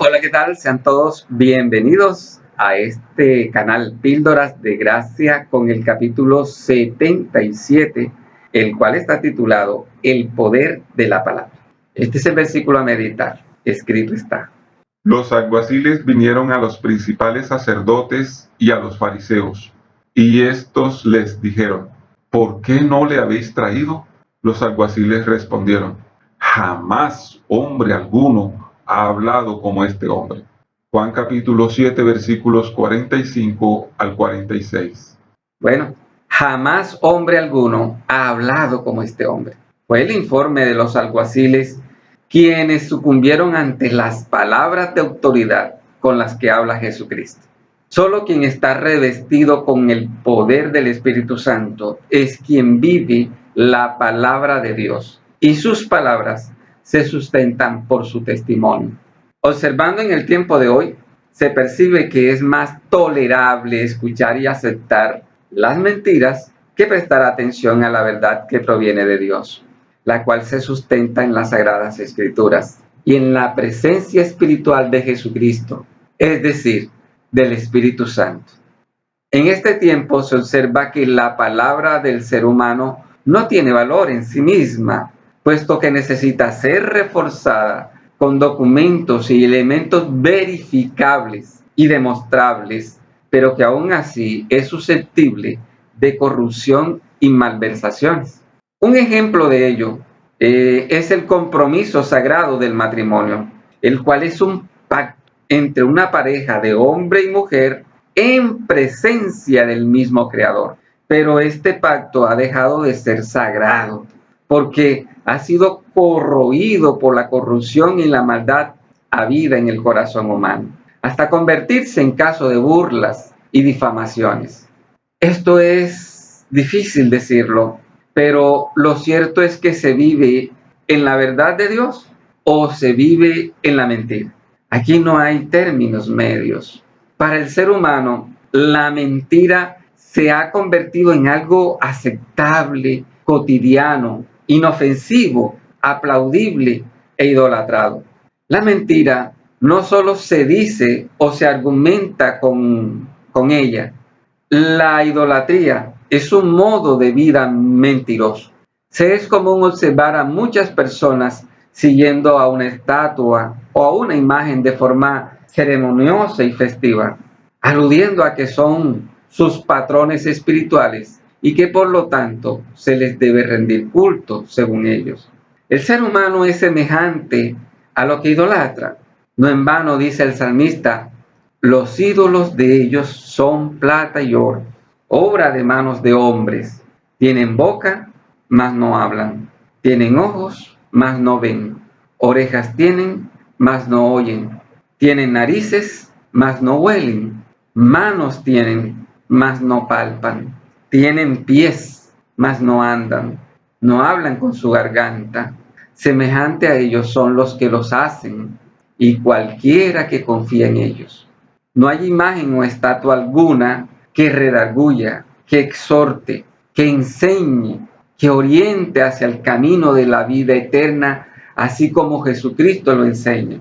Hola, ¿qué tal? Sean todos bienvenidos a este canal Píldoras de Gracia con el capítulo 77, el cual está titulado El poder de la palabra. Este es el versículo a meditar. Escrito está: Los alguaciles vinieron a los principales sacerdotes y a los fariseos, y estos les dijeron: ¿por qué no le habéis traído? Los alguaciles respondieron: jamás hombre alguno ha hablado como este hombre. Juan capítulo 7 versículos 45 al 46. Bueno, jamás hombre alguno ha hablado como este hombre. Fue el informe de los alguaciles quienes sucumbieron ante las palabras de autoridad con las que habla Jesucristo. Solo quien está revestido con el poder del Espíritu Santo es quien vive la palabra de Dios, y sus palabras se sustentan por su testimonio. Observando en el tiempo de hoy, se percibe que es más tolerable escuchar y aceptar las mentiras que prestar atención a la verdad que proviene de Dios, la cual se sustenta en las Sagradas Escrituras y en la presencia espiritual de Jesucristo, es decir, del Espíritu Santo. En este tiempo se observa que la palabra del ser humano no tiene valor en sí misma, puesto que necesita ser reforzada con documentos y elementos verificables y demostrables, pero que aún así es susceptible de corrupción y malversaciones. Un ejemplo de ello es el compromiso sagrado del matrimonio, el cual es un pacto entre una pareja de hombre y mujer en presencia del mismo Creador. Pero este pacto ha dejado de ser sagrado porque ha sido corroído por la corrupción y la maldad habida en el corazón humano, hasta convertirse en caso de burlas y difamaciones. Esto es difícil decirlo, pero lo cierto es que se vive en la verdad de Dios o se vive en la mentira. Aquí no hay términos medios. Para el ser humano, la mentira se ha convertido en algo aceptable, cotidiano, inofensivo, aplaudible e idolatrado. La mentira no solo se dice o se argumenta con ella. La idolatría es un modo de vida mentiroso. Se es común observar a muchas personas siguiendo a una estatua o a una imagen de forma ceremoniosa y festiva, aludiendo a que son sus patrones espirituales y que por lo tanto se les debe rendir culto según ellos. El ser humano es semejante a lo que idolatra. No en vano dice el salmista: los ídolos de ellos son plata y oro, obra de manos de hombres. Tienen boca, mas no hablan. Tienen ojos, mas no ven. Orejas tienen, mas no oyen. Tienen narices, mas no huelen. Manos tienen, mas no palpan. Tienen pies, mas no andan. No hablan con su garganta. Semejante a ellos son los que los hacen, y cualquiera que confía en ellos. No hay imagen o estatua alguna que redarguya, que exhorte, que enseñe, que oriente hacia el camino de la vida eterna, así como Jesucristo lo enseña.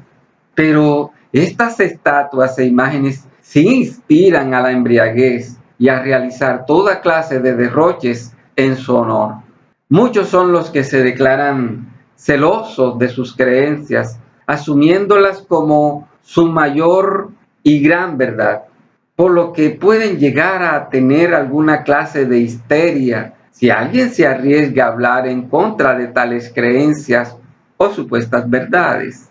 Pero estas estatuas e imágenes sí inspiran a la embriaguez y a realizar toda clase de derroches en su honor. Muchos son los que se declaran celosos de sus creencias, asumiéndolas como su mayor y gran verdad, por lo que pueden llegar a tener alguna clase de histeria si alguien se arriesga a hablar en contra de tales creencias o supuestas verdades.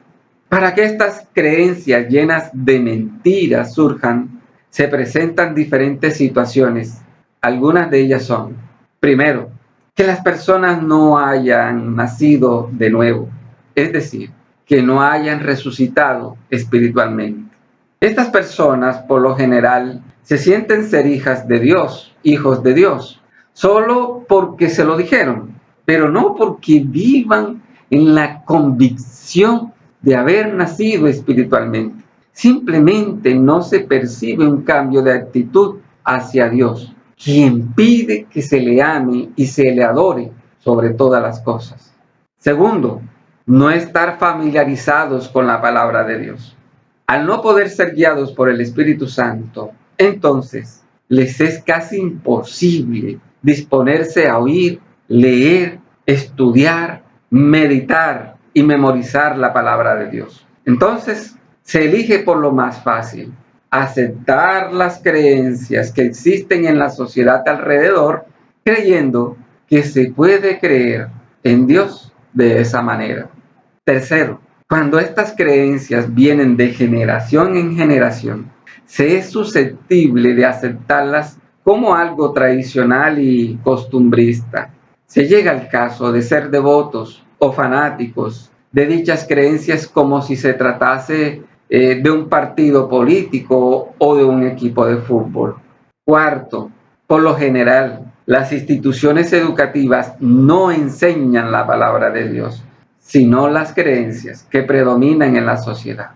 Para que estas creencias llenas de mentiras surjan, se presentan diferentes situaciones. Algunas de ellas son: primero, que las personas no hayan nacido de nuevo, es decir, que no hayan resucitado espiritualmente. Estas personas, por lo general, se sienten ser hijas de Dios, hijos de Dios, solo porque se lo dijeron, pero no porque vivan en la convicción de haber nacido espiritualmente. Simplemente no se percibe un cambio de actitud hacia Dios, quien pide que se le ame y se le adore sobre todas las cosas. Segundo, no estar familiarizados con la palabra de Dios. Al no poder ser guiados por el Espíritu Santo, entonces les es casi imposible disponerse a oír, leer, estudiar, meditar y memorizar la palabra de Dios. Entonces, se elige por lo más fácil, aceptar las creencias que existen en la sociedad alrededor, creyendo que se puede creer en Dios de esa manera. Tercero, cuando estas creencias vienen de generación en generación, se es susceptible de aceptarlas como algo tradicional y costumbrista. Se llega al caso de ser devotos o fanáticos de dichas creencias como si se tratase de un partido político o de un equipo de fútbol. Cuarto, por lo general, las instituciones educativas no enseñan la palabra de Dios, sino las creencias que predominan en la sociedad.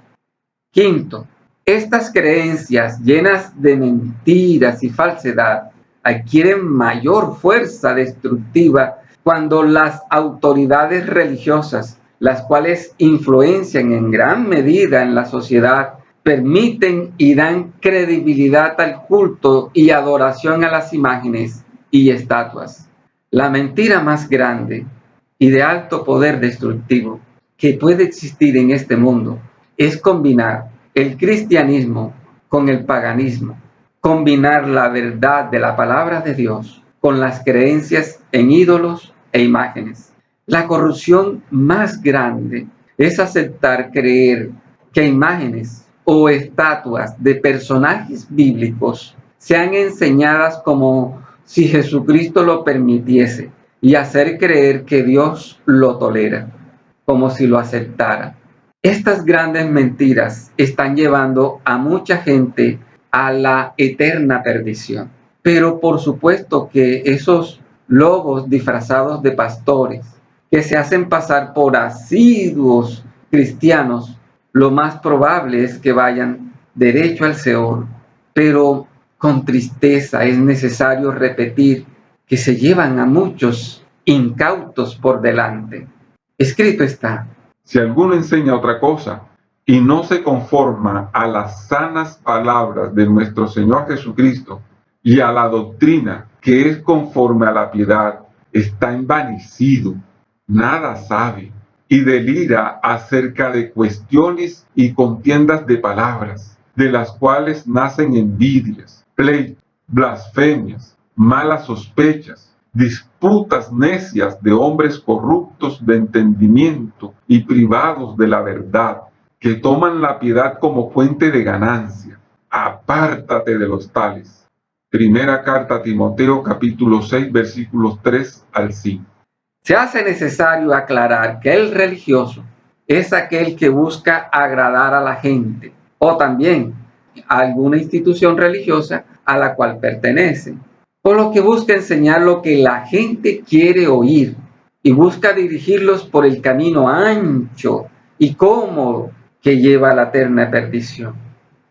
Quinto, estas creencias llenas de mentiras y falsedad adquieren mayor fuerza destructiva cuando las autoridades religiosas, las cuales influencian en gran medida en la sociedad, permiten y dan credibilidad al culto y adoración a las imágenes y estatuas. La mentira más grande y de alto poder destructivo que puede existir en este mundo es combinar el cristianismo con el paganismo, combinar la verdad de la palabra de Dios con las creencias en ídolos e imágenes. La corrupción más grande es aceptar creer que imágenes o estatuas de personajes bíblicos sean enseñadas como si Jesucristo lo permitiese y hacer creer que Dios lo tolera, como si lo aceptara. Estas grandes mentiras están llevando a mucha gente a la eterna perdición. Pero por supuesto que esos lobos disfrazados de pastores, que se hacen pasar por asiduos cristianos, lo más probable es que vayan derecho al Seol. Pero con tristeza es necesario repetir que se llevan a muchos incautos por delante. Escrito está: Si alguno enseña otra cosa y no se conforma a las sanas palabras de nuestro Señor Jesucristo y a la doctrina que es conforme a la piedad, está envanecido, nada sabe y delira acerca de cuestiones y contiendas de palabras, de las cuales nacen envidias, pleitos, blasfemias, malas sospechas, disputas necias de hombres corruptos de entendimiento y privados de la verdad, que toman la piedad como fuente de ganancia. Apártate de los tales. Primera carta a Timoteo, capítulo 6, versículos 3 al 5. Se hace necesario aclarar que el religioso es aquel que busca agradar a la gente o también a alguna institución religiosa a la cual pertenece, o lo que busca enseñar lo que la gente quiere oír y busca dirigirlos por el camino ancho y cómodo que lleva a la eterna perdición.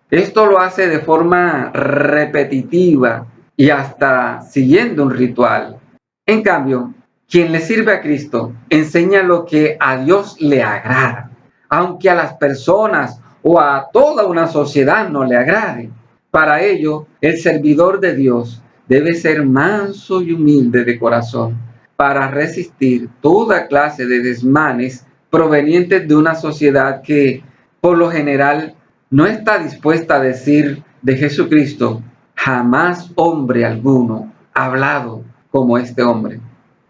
Esto lo hace de forma repetitiva y hasta siguiendo un ritual. En cambio, quien le sirve a Cristo enseña lo que a Dios le agrada, aunque a las personas o a toda una sociedad no le agrade. Para ello, el servidor de Dios debe ser manso y humilde de corazón para resistir toda clase de desmanes provenientes de una sociedad que, por lo general, no está dispuesta a decir de Jesucristo: jamás hombre alguno ha hablado como este hombre.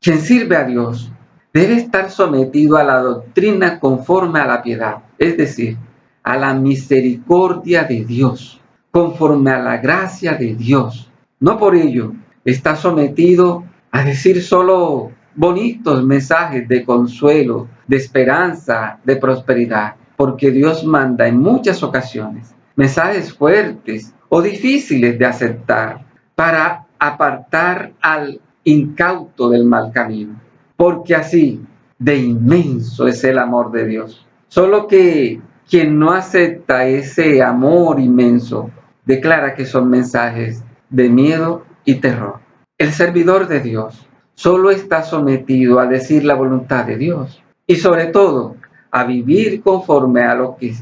Quien sirve a Dios debe estar sometido a la doctrina conforme a la piedad, es decir, a la misericordia de Dios, conforme a la gracia de Dios. No por ello está sometido a decir solo bonitos mensajes de consuelo, de esperanza, de prosperidad, porque Dios manda en muchas ocasiones mensajes fuertes o difíciles de aceptar para apartar al incauto del mal camino, porque así de inmenso es el amor de Dios. Solo que quien no acepta ese amor inmenso declara que son mensajes de miedo y terror. El servidor de Dios solo está sometido a decir la voluntad de Dios y sobre todo a vivir conforme a lo que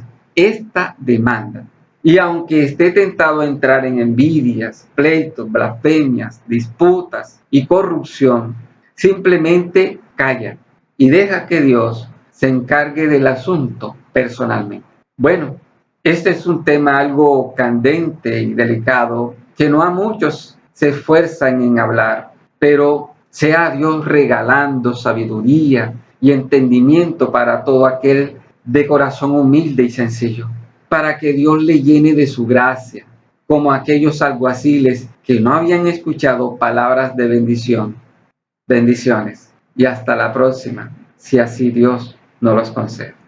esta demanda. Y aunque esté tentado a entrar en envidias, pleitos, blasfemias, disputas y corrupción, simplemente calla y deja que Dios se encargue del asunto personalmente. Bueno, este es un tema algo candente y delicado que no a muchos se esfuerzan en hablar, pero sea Dios regalando sabiduría y entendimiento para todo aquel de corazón humilde y sencillo, para que Dios le llene de su gracia, como aquellos alguaciles que no habían escuchado palabras de bendición. Bendiciones y hasta la próxima, si así Dios nos los concede.